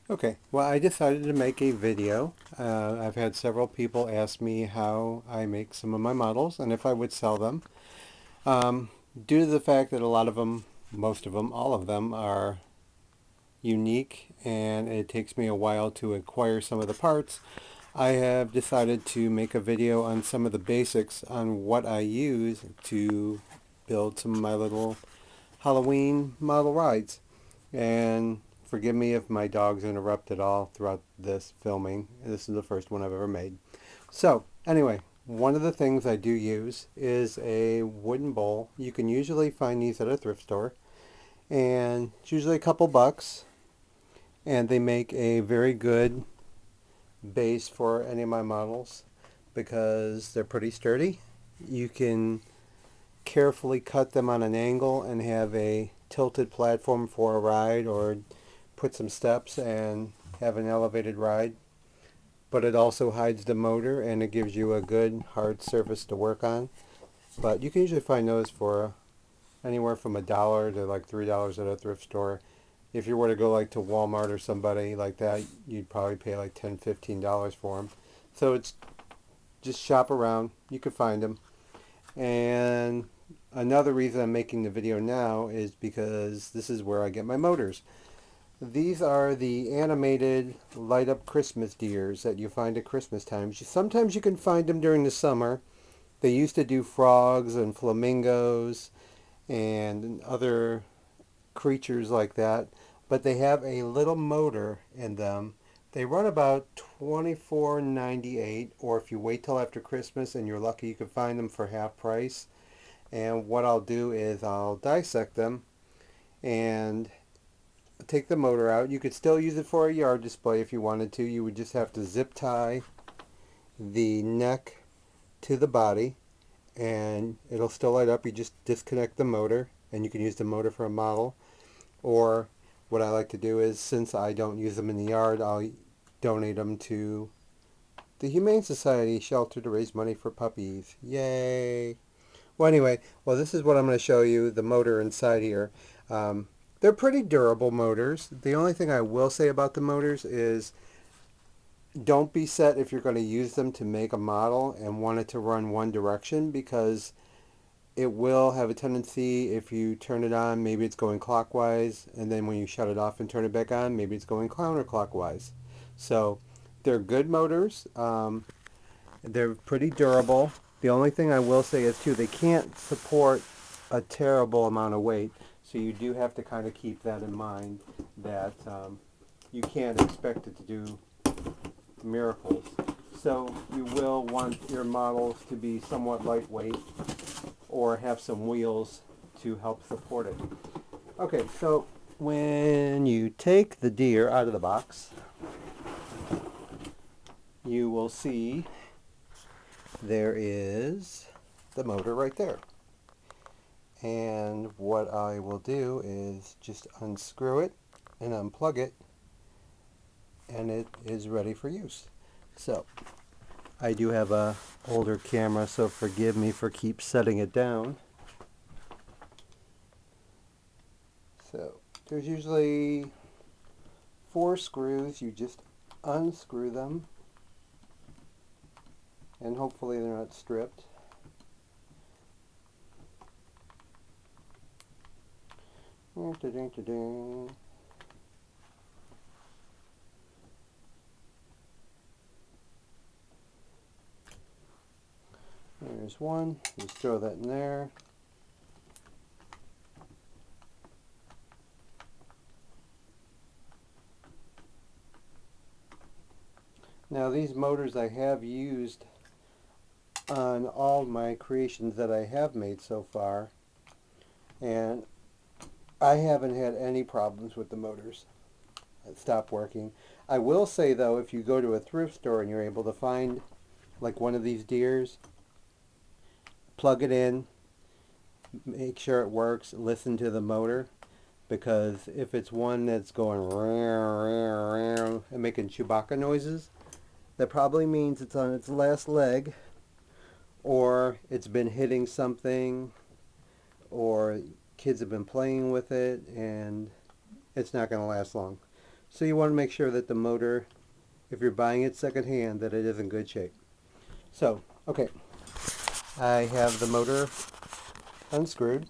Okay, well, I decided to make a video. I've had several people ask me how I make some of my models and if I would sell them. Um, Due to the fact that a lot of them, most of them, all of them are unique and it takes me a while to acquire some of the parts, I have decided to make a video on some of the basics on what I use to build some of my little Halloween model rides. And forgive me if my dogs interrupt at all throughout this filming. This is the first one I've ever made. So, anyway, one of the things I do use is a wooden bowl. You can usually find these at a thrift store, and it's usually a couple bucks, and they make a very good base for any of my models because they're pretty sturdy. You can carefully cut them on an angle and have a tilted platform for a ride, or put some steps and have an elevated ride. But it also hides the motor and it gives you a good hard surface to work on. But you can usually find those for anywhere from $1 to like $3 at a thrift store. If you were to go like to Walmart or somebody like that, you'd probably pay like $10, $15 for them. So it's just shop around. You can find them. And another reason I'm making the video now is because this is where I get my motors. These are the animated light up Christmas deers that you find at Christmas time. Sometimes you can find them during the summer. They used to do frogs and flamingos and other creatures like that, but they have a little motor in them. They run about $24.98, or if you wait till after Christmas and you're lucky, you can find them for half price. And what I'll do is I'll dissect them and take the motor out. You could still use it for a yard display if you wanted to. You would just have to zip tie the neck to the body and it'll still light up. You just disconnect the motor and you can use the motor for a model. Or what I like to do is, since I don't use them in the yard, I'll donate them to the Humane Society shelter to raise money for puppies. Yay! Well, anyway, this is what I'm going to show you, the motor inside here. Um, they're pretty durable motors. The only thing I will say about the motors is don't be set if you're going to use them to make a model and want it to run one direction, because it will have a tendency, if you turn it on, maybe it's going clockwise, and then when you shut it off and turn it back on, maybe it's going counterclockwise. So they're good motors. They're pretty durable. The only thing I will say is too, they can't support a terrible amount of weight. So you do have to kind of keep that in mind, that you can't expect it to do miracles. So you will want your models to be somewhat lightweight or have some wheels to help support it. Okay, so when you take the deer out of the box, you will see there is the motor right there. And what I will do is just unscrew it and unplug it, and it is ready for use. So I do have a older camera, so forgive me for keep setting it down. So there's usually 4 screws. You just unscrew them, and hopefully they're not stripped. There's one. Just throw that in there. Now these motors I have used on all my creations that I have made so far, and I haven't had any problems with the motors. It stopped working. I will say though, if you go to a thrift store and you're able to find like one of these deers, plug it in, make sure it works, listen to the motor, because if it's one that's going and making Chewbacca noises, that probably means it's on its last leg, or it's been hitting something, or kids have been playing with it and it's not going to last long. So you want to make sure that the motor, if you're buying it secondhand, that it is in good shape. So, okay, I have the motor unscrewed,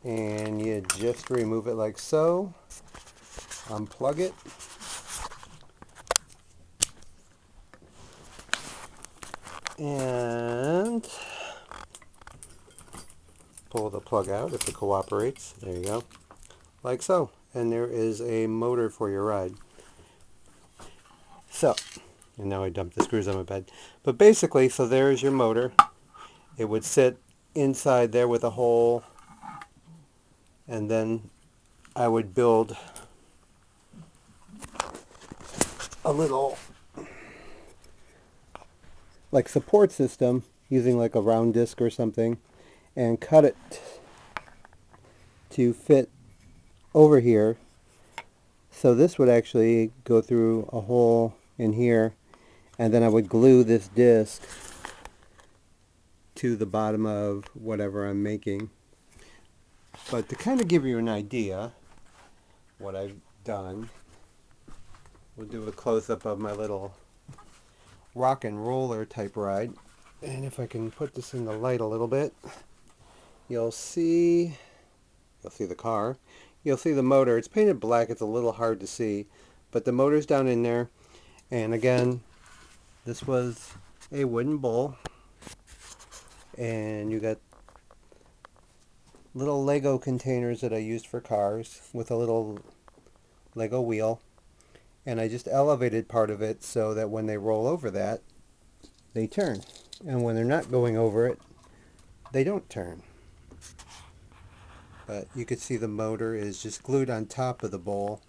and you just remove it like so, unplug it, and pull the plug out if it cooperates. There you go, like so. And there is a motor for your ride. So, and now I dumped the screws on my bed. But basically, so there's your motor. It would sit inside there with a hole, and then I would build a little like support system using like a round disc or something, and cut it to fit over here. So this would actually go through a hole in here, and then I would glue this disc to the bottom of whatever I'm making. But to kind of give you an idea what I've done, we'll do a close-up of my little rock and roller type ride. And if I can put this in the light a little bit, you'll see the car. You'll see the motor. It's painted black. It's a little hard to see, but the motor's down in there. And again, this was a wooden bowl, and you got little Lego containers that I used for cars with a little Lego wheel, and I just elevated part of it so that when they roll over that, they turn, and when they're not going over it, they don't turn. But you can see the motor is just glued on top of the bowl,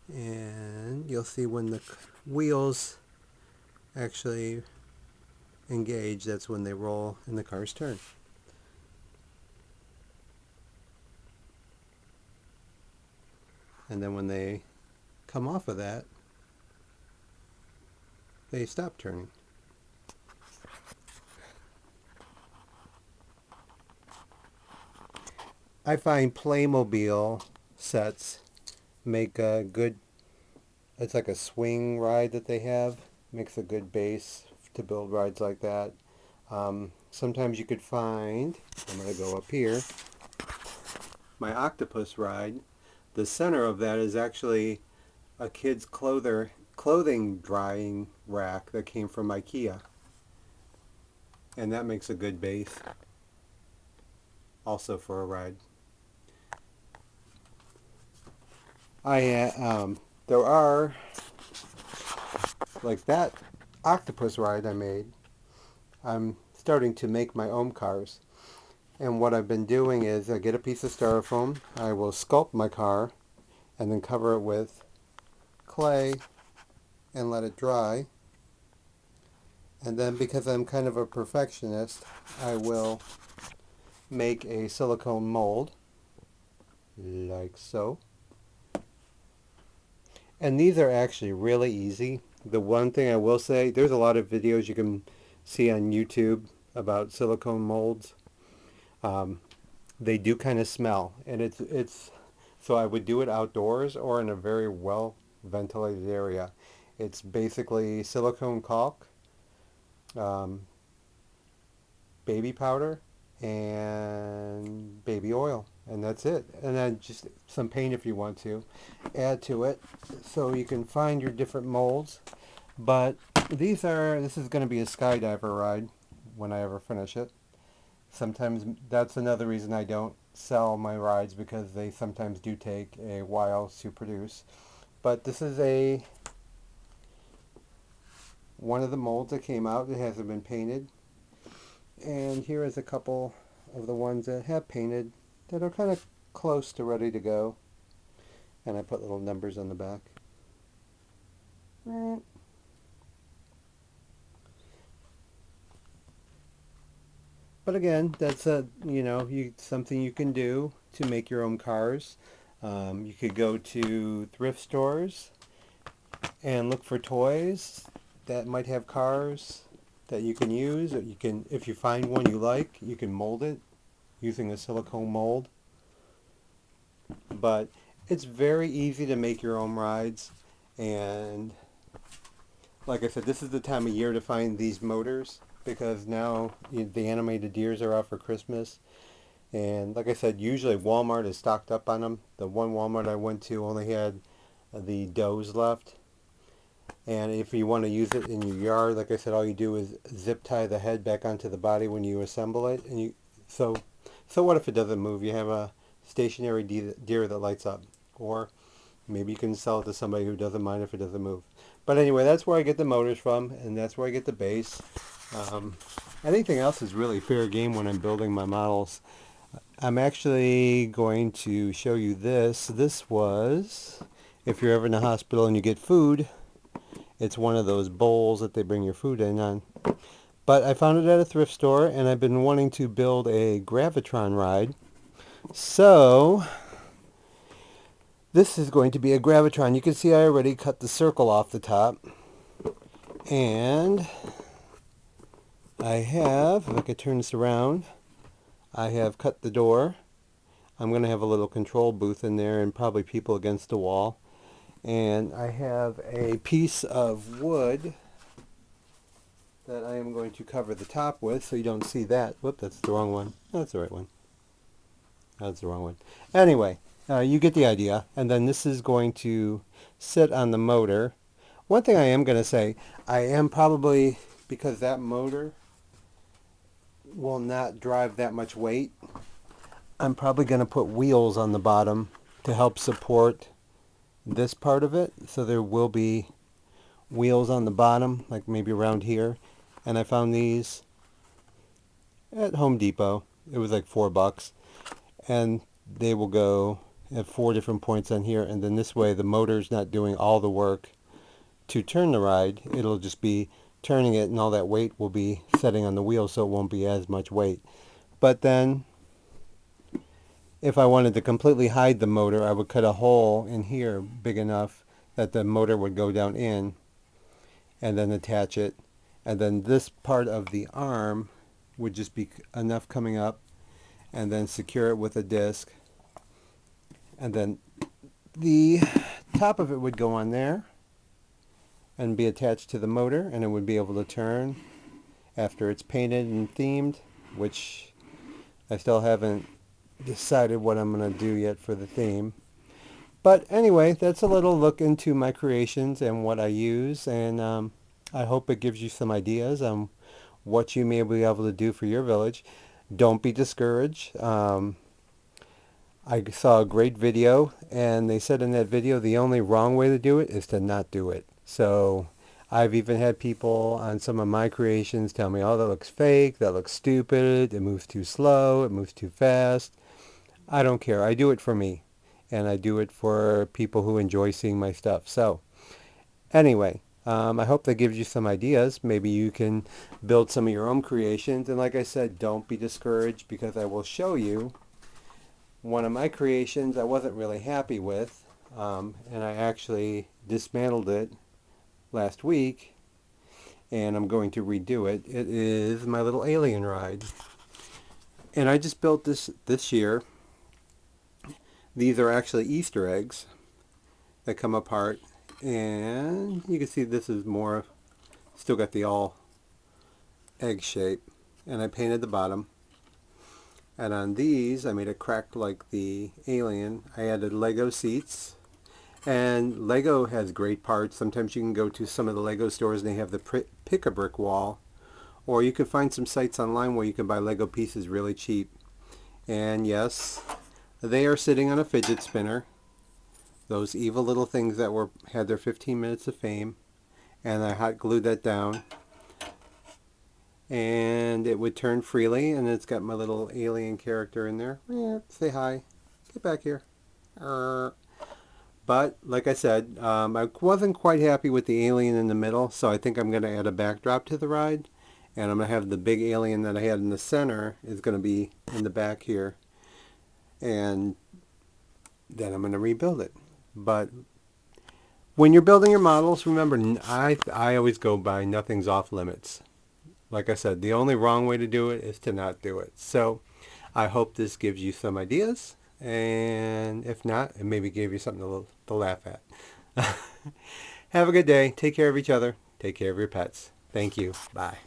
and you'll see when the wheels actually engage, that's when they roll and the cars turn. And then when they come off of that, they stop turning. I find Playmobil sets make a good, it's like a swing ride that they have, makes a good base to build rides like that. Sometimes you could find, I'm going to go up here, my octopus ride. The center of that is actually a kid's clothing drying rack that came from IKEA. And that makes a good base also for a ride. There are, like that octopus ride I made, I'm starting to make my own cars. And what I've been doing is I get a piece of styrofoam, I will sculpt my car, and then cover it with clay and let it dry. And then, because I'm kind of a perfectionist, I will make a silicone mold, like so. And these are actually really easy. The one thing I will say, there's a lot of videos you can see on YouTube about silicone molds. They do kind of smell, and it's so I would do it outdoors or in a very well ventilated area. It's basically silicone caulk, baby powder, and baby oil, and that's it. And then just some paint if you want to add to it, so you can find your different molds. But this is going to be a skydiver ride when I ever finish it. Sometimes that's another reason I don't sell my rides, because they sometimes do take a while to produce. But this is one of the molds that came out. It hasn't been painted. And here is a couple of the ones that have painted that are kind of close to ready to go. And I put little numbers on the back. But again, that's something you can do to make your own cars. You could go to thrift stores and look for toys that might have cars that you can use. Or you can, if you find one you like, you can mold it using a silicone mold. But It's very easy to make your own rides, and like I said, this is the time of year to find these motors because now the animated deers are out for Christmas. And like I said, usually Walmart is stocked up on them. The one Walmart I went to only had the does left. And if you want to use it in your yard, like I said, all you do is zip tie the head back onto the body when you assemble it. And so so what if it doesn't move? You have a stationary deer that lights up. Or maybe you can sell it to somebody who doesn't mind if it doesn't move. But anyway, that's where I get the motors from, and that's where I get the base. Um, Anything else is really fair game when I'm building my models. I'm actually going to show you this. This was, if you're ever in a hospital and you get food, it's one of those bowls that they bring your food in on. But I found it at a thrift store, and I've been wanting to build a Gravitron ride. So this is going to be a Gravitron. You can see I already cut the circle off the top. And I have, if I could turn this around, I have cut the door. I'm going to have a little control booth in there and probably people against the wall. And I have a piece of wood that I am going to cover the top with so you don't see that. Whoop, that's the wrong one. That's the right one. That's the wrong one. Anyway, you get the idea. And then this is going to sit on the motor. One thing I am going to say, I am probably, because that motor will not drive that much weight, I'm probably going to put wheels on the bottom to help support this part of it. So there will be wheels on the bottom, like maybe around here. And I found these at Home Depot. It was like $4. And they will go at 4 different points on here. And then this way the motor's not doing all the work to turn the ride. It'll just be turning it, and all that weight will be setting on the wheel, so it won't be as much weight. But then if I wanted to completely hide the motor, I would cut a hole in here big enough that the motor would go down in, and then attach it. And then this part of the arm would just be enough coming up, and then secure it with a disc. And then the top of it would go on there and be attached to the motor, and it would be able to turn after it's painted and themed, which I still haven't decided what I'm going to do yet for the theme. But anyway, that's a little look into my creations and what I use, and I hope it gives you some ideas on what you may be able to do for your village. Don't be discouraged. I saw a great video, and they said in that video the only wrong way to do it is to not do it. So I've even had people on some of my creations tell me, oh, that looks fake, that looks stupid, it moves too slow, it moves too fast. I don't care. I do it for me, and I do it for people who enjoy seeing my stuff. So anyway, I hope that gives you some ideas. Maybe you can build some of your own creations. And like I said, don't be discouraged, because I will show you one of my creations I wasn't really happy with, and I actually dismantled it last week, and I'm going to redo it. It is my little alien ride, and I just built this year. These are actually Easter eggs that come apart, and you can see this is more, still got the all egg shape, and I painted the bottom. And on these, I made it cracked like the alien. I added Lego seats. And Lego has great parts. Sometimes you can go to some of the Lego stores and they have the pick-a-brick wall. Or you can find some sites online where you can buy Lego pieces really cheap. And yes, they are sitting on a fidget spinner. Those evil little things that had their 15 minutes of fame. And I hot glued that down. And it would turn freely, and it's got my little alien character in there. Say hi. Get back here. But like I said, I wasn't quite happy with the alien in the middle, so I think I'm going to add a backdrop to the ride. And I'm going to have the big alien that I had in the center is going to be in the back here. And then I'm going to rebuild it. But when you're building your models, remember, I always go by nothing's off limits. Like I said, the only wrong way to do it is to not do it. So I hope this gives you some ideas, And if not, it maybe gave you something to laugh at. Have a good day. Take care of each other. Take care of your pets. Thank you. Bye.